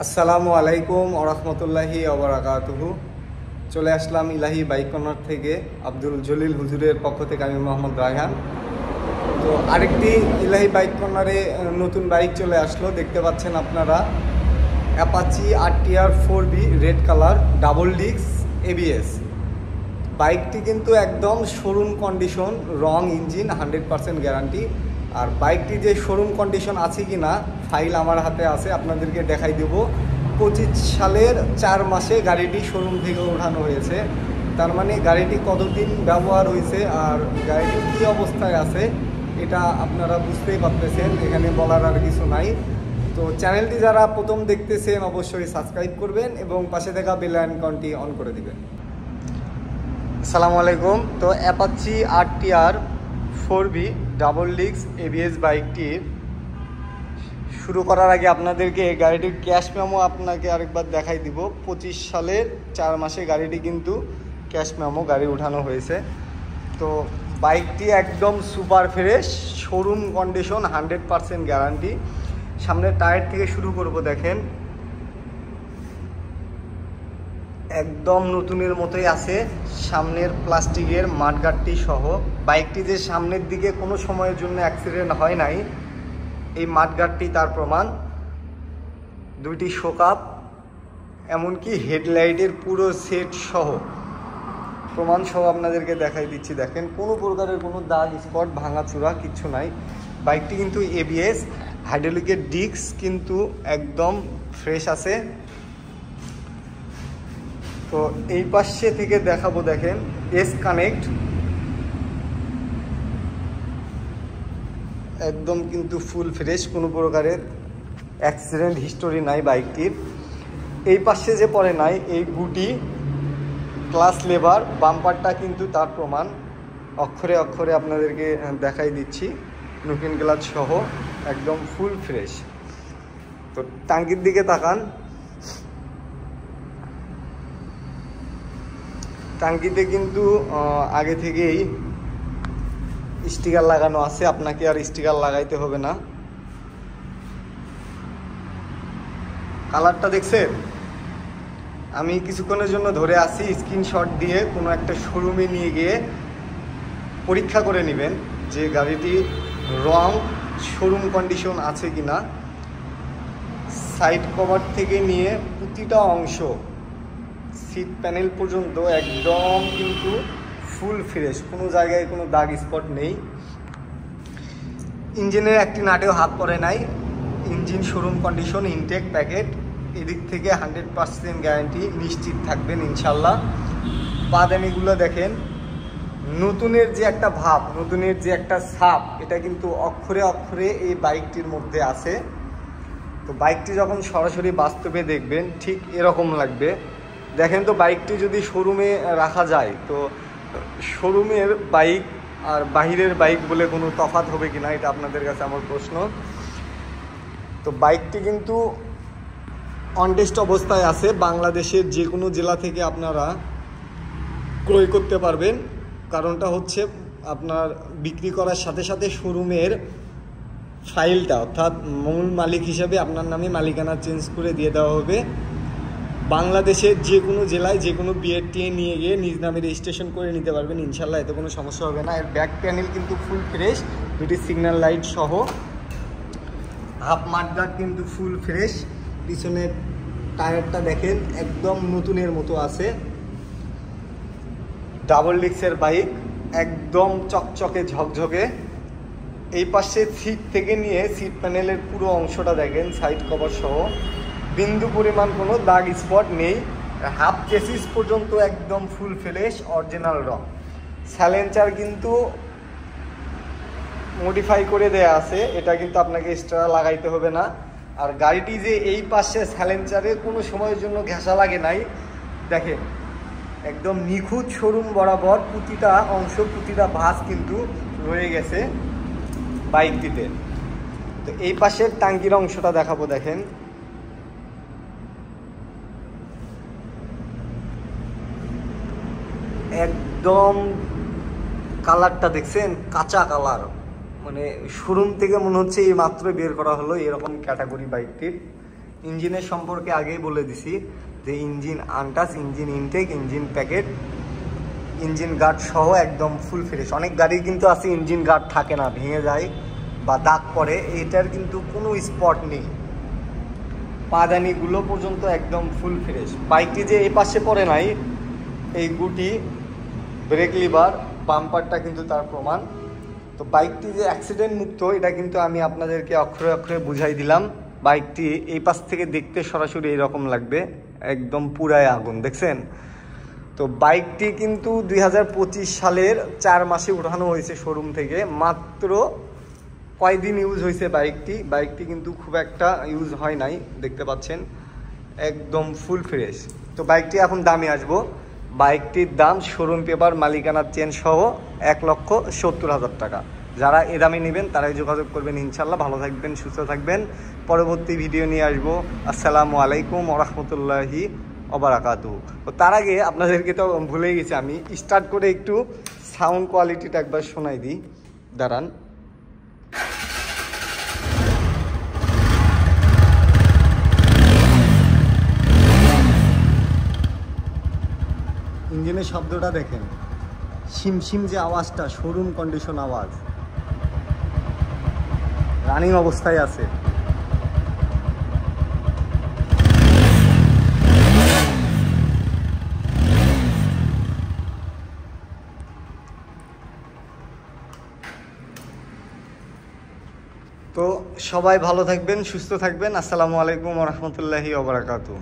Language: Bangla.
আসসালামু আলাইকুম ওরহমতুল্লাহি ওবারাকাতুহু। চলে আসলাম ইলাহি বাইক কর্নার থেকে, আব্দুল জলিল হুজুরের পক্ষ থেকে। আমি মোহাম্মদ রায়হান। তো আরেকটি ইলাহি বাইক কর্নারে নতুন বাইক চলে আসলো, দেখতে পাচ্ছেন আপনারা। Apache RTR 4B red colour, double disc, ABS। বাইকটি কিন্তু একদম শোরুম কন্ডিশন, রং ইঞ্জিন, 100% গ্যারান্টি। আর বাইকটি যে শোরুম কন্ডিশন আছে কি না, ফাইল আমার হাতে আছে, আপনাদেরকে দেখাই দেব। 25 সালের 4 মাসে গাড়িটি শোরুম থেকে ওঠানো হয়েছে। তার মানে গাড়িটি কতদিন ব্যবহার হয়েছে আর গাড়িটি কী অবস্থায় আছে এটা আপনারা বুঝতেই পারতেছেন, এখানে বলার আর কিছু নাই। তো চ্যানেলটি যারা প্রথম দেখতেছেন অবশ্যই সাবস্ক্রাইব করবেন এবং পাশে থাকা বেল আইকনটি অন করে দিবেন। আসসালামু আলাইকুম। তো Apache RTR 4B double disc ABS বাইকটির শুরু করার আগে আপনাদেরকে গাড়িটির ক্যাশ মেমো আপনাকে আরেকবার দেখাই দিব। 25 সালের 4 মাসে গাড়িটি কিন্তু ক্যাশ মেমো গাড়ি উঠানো হয়েছে। তো বাইকটি একদম super fresh, showroom condition, 100% guarantee. সামনের টায়ার থেকে শুরু করব, দেখেন একদম নতুনের মতোই আছে। সামনের প্লাস্টিকের মাঠগার্ডটি সহ বাইকটি যে সামনের দিকে কোনো সময়ের জন্য অ্যাক্সিডেন্ট হয় নাই, এই মাঠগার্ডটি তার প্রমাণ। দুইটি শোকাপ, এমনকি হেডলাইটের পুরো সেট সহ প্রমাণ সহ আপনাদেরকে দেখাই দিচ্ছি। দেখেন কোনো প্রকারের কোনো দাগ, স্পট, ভাঙাচুরা কিচ্ছু নাই। বাইকটি কিন্তু ABS, হাইড্রোলিকের ডিস্ক কিন্তু একদম ফ্রেশ আছে। তো এই পাশে থেকে দেখাবো, দেখেন S কানেক্ট, একদম কিন্তু ফুল ফ্রেশ, কোনো প্রকারের অ্যাক্সিডেন্ট হিস্টোরি নাই বাইকটির। এই পাশে যে পড়ে নাই, এই গুটি, ক্লাস লেবার, বাম্পারটা কিন্তু তার প্রমাণ। অক্ষরে অক্ষরে আপনাদেরকে দেখাই দিচ্ছি, লুকিং গ্লাস সহ একদম ফুল ফ্রেশ। তো টাঙ্কির দিকে তাকান, টাঙ্কিতে কিন্তু আগে থেকেই স্টিকার লাগানো আছে, আপনাকে আর স্টিকার লাগাইতে হবে না। কালারটা দেখছেন? আমি কিছুক্ষণের জন্য ধরে আসি, স্ক্রিনশট দিয়ে কোনো একটা শোরুমে নিয়ে গিয়ে পরীক্ষা করে নেবেন যে গাড়িটি রং শোরুম কন্ডিশন আছে কি না। সাইড কভার থেকে নিয়ে প্রতিটা অংশ, সিট প্যানেল পর্যন্ত একদম কিন্তু ফুল ফ্রেশ, কোনো জায়গায় কোনো দাগ স্পট নেই। ইঞ্জিনের একটি নাটেও হাত পড়ে নাই, engine showroom condition, intact packet, এদিক থেকে 100% গ্যারান্টি, নিশ্চিত থাকবেন ইনশাল্লাহ। বাদামিগুলো দেখেন, নতুনের যে একটা ভাব, নতুনের যে একটা ছাপ, এটা কিন্তু অক্ষরে অক্ষরে এই বাইকটির মধ্যে আছে। তো বাইকটি যখন সরাসরি বাস্তবে দেখবেন ঠিক এরকম লাগবে। দেখেন তো বাইকটি যদি শোরুমে রাখা যায়, তো শোরুমের বাইক আর বাহিরের বাইক বলে কোনো তফাৎ হবে কিনা, এটা আপনাদের কাছে আমার প্রশ্ন। তো বাইকটি কিন্তু অনটেস্ট অবস্থায় আছে, বাংলাদেশের যে কোনো জেলা থেকে আপনারা ক্রয় করতে পারবেন। কারণটা হচ্ছে আপনার বিক্রি করার সাথে সাথে শোরুমের ফাইলটা, অর্থাৎ মূল মালিক হিসাবে আপনার নামে মালিকানা চেঞ্জ করে দিয়ে দেওয়া হবে। বাংলাদেশের যে কোনো জেলায় যে কোনো BRTA নিয়ে গিয়ে নিজ নামে রেজিস্ট্রেশন করে নিতে পারবেন ইনশাল্লাহ, এতে কোনো সমস্যা হবে না। এর ব্যাক প্যানেল কিন্তু ফুল ফ্রেশ, দুটি সিগন্যাল লাইট সহ, হাফ মাঠগার্ড কিন্তু ফুল ফ্রেশ। পিছনের টায়ারটা দেখেন একদম নতুনের মতো আছে। ডাবল ডিস্কের বাইক, একদম চকচকে ঝকঝকে। এই পাশে সিট থেকে নিয়ে সিট প্যানেলের পুরো অংশটা দেখেন, সাইড কভার সহ বিন্দু পরিমাণ কোনো দাগ স্পট নেই। হাফ চেসিস পর্যন্ত একদম ফুল ফ্রেশ, অরিজিনাল রং। সাইলেন্সার কিন্তু মডিফাই করে দেয়া আছে, এটা কিন্তু আপনাকে এক্সট্রা লাগাইতে হবে না। আর গাড়িটি যে এই পাশে সাইলেন্সারে কোনো সময়ের জন্য ঘেঁষা লাগে নাই, দেখেন একদম নিখুঁত শোরুম বরাবর প্রতিটা অংশ, প্রতিটা ভাঁজ কিন্তু রয়ে গেছে বাইকটিতে। তো এই পাশের টাঙ্কির অংশটা দেখাবো, দেখেন একদম কালারটা দেখছেন, কাঁচা কালার, মানে শোরুম থেকে মনে হচ্ছে এই মাত্র বের করা হলো, এরকম ক্যাটাগরি বাইকটির। ইঞ্জিনের সম্পর্কে আগেই বলে দিছি যে engine untouch, engine intact, engine packet, engine guard সহ একদম ফুল ফ্রেশ। অনেক গাড়ি কিন্তু আছে ইঞ্জিন গার্ড থাকে না, ভেঙে যায় বা দাগ পড়ে, এটার কিন্তু কোনো স্পট নেই, পাদানিগুলো পর্যন্ত একদম ফুল ফ্রেশ। বাইকটি যে এই পাশে পড়ে নাই, এই গুটি, ব্রেক লিভার, বাম্পারটা কিন্তু তার প্রমাণ। তো বাইকটি যে অ্যাক্সিডেন্ট মুক্ত এটা কিন্তু আমি আপনাদেরকে অক্ষরে অক্ষরে বুঝাই দিলাম। বাইকটি এই পাশ থেকে দেখতে সরাসরি এরকম লাগবে, একদম পুরাই আগুন, দেখছেন? তো বাইকটি কিন্তু 2025 সালের 4 মাসে উঠানো হয়েছে শোরুম থেকে। মাত্র কয়দিন ইউজ হয়েছে বাইকটি কিন্তু খুব একটা ইউজ হয় নাই, দেখতে পাচ্ছেন একদম ফুল ফ্রেশ। তো বাইকটি এখন দামে আসবো। বাইকটির দাম শোরুম পেপার, মালিকানার চেন সহ 1,70,000 টাকা। যারা এ দামে নেবেন তারাই যোগাযোগ করবেন ইনশাল্লাহ। ভালো থাকবেন, সুস্থ থাকবেন। পরবর্তী ভিডিও নিয়ে আসবো। আসসালামু আলাইকুম ওয়া রাহমাতুল্লাহি ওয়া বারাকাতুহু। তো তার আগে আপনাদেরকে তো ভুলে গেছি, আমি স্টার্ট করে একটু সাউন্ড কোয়ালিটিটা একবার শোনাই দিই, দাঁড়ান। ইঞ্জিনের শব্দটা দেখেন, শিমশিম যে আওয়াজটা, শোরুম কন্ডিশন আওয়াজ, রানিং অবস্থায় আছে। তো সবাই ভালো থাকবেন, সুস্থ থাকবেন। আসসালামু আলাইকুম ওয়া রাহমাতুল্লাহি ওয়া বারাকাতুহু।